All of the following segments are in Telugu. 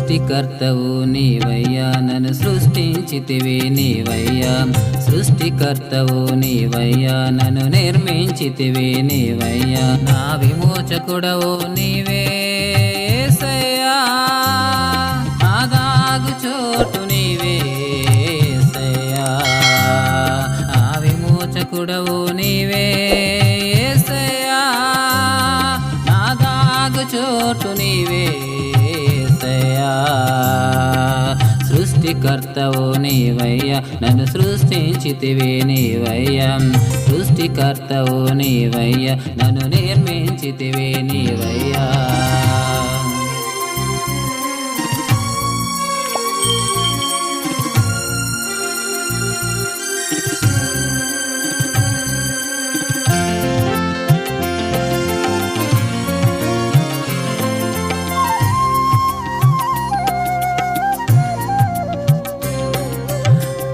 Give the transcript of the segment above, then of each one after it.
సృష్టికర్తవు నీవయ్యా, నన్ను సృష్టించితివి నీవయ్యా. సృష్టికర్తవు నీవయ్యా, నన్ను నిర్మించితివి నీవయ్యా. నా విమోచకుడవు నీవే యేసయ్యా, నా దాగు చోటు నీవే యేసయ్యా. నా విమోచకుడవు నీవే యేసయ్యా, నా దాగు చోటు నీవే యేసయ్యా. సృష్టికర్తవు నీవయ్యా, నన్ను సృష్టించితివి నీవయ్యా. సృష్టికర్తవు నీవయ్యా, నన్ను నిర్మించితివి నీవయ్యా.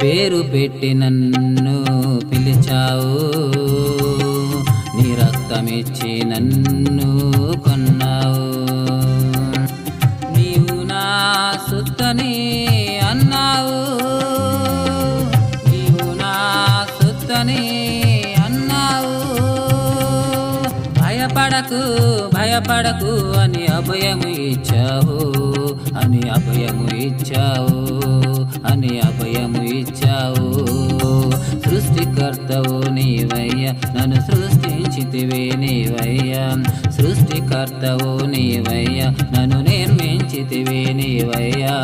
పేరు పెట్టి నన్ను పిలిచావు, నీ రక్తమిచ్చి నన్ను కొన్నావు. నీవు నా సుత్తని అన్నావు, నీవు నా సుత్తని అన్నావు. భయపడకు భయపడకు అని అభయము ఇచ్చావు, అని అభయము ఇచ్చావు, అని అభయము ఇచ్చావు. సృష్టికర్తవు నీవయ్యా, నన్ను సృష్టించితివి నీవయ్యా. సృష్టికర్తవు నీవయ్యా, నన్ను నిర్మించితివి నీవయ్యా.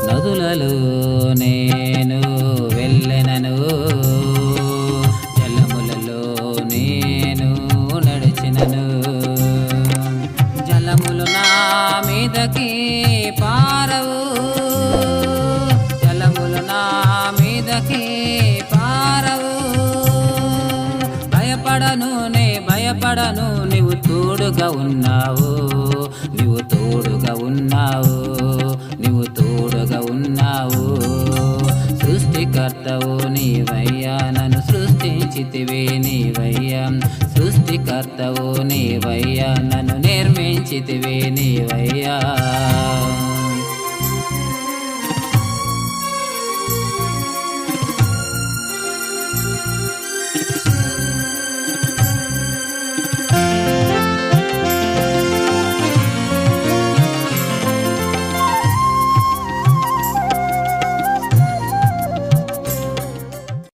నదులలో నేను వెళ్ళెనను, జలములలో నేను నడిచినను. జలములు నా మీదకి పారవు, జలములు నా మీదకి పారవు. భయపడను నే భయపడను, నీవు తోడుగా ఉన్నావు, నీవు తోడుగా ఉన్నావు, నీవు తోడుగా ఉన్నావు. సృష్టికర్తవు నీవయ్యా, నన్ను సృష్టించితివి నీవయ్యా. సృష్టికర్తవు నీవయ్యా, నన్ను నిర్మించితివి నీవయ్యా.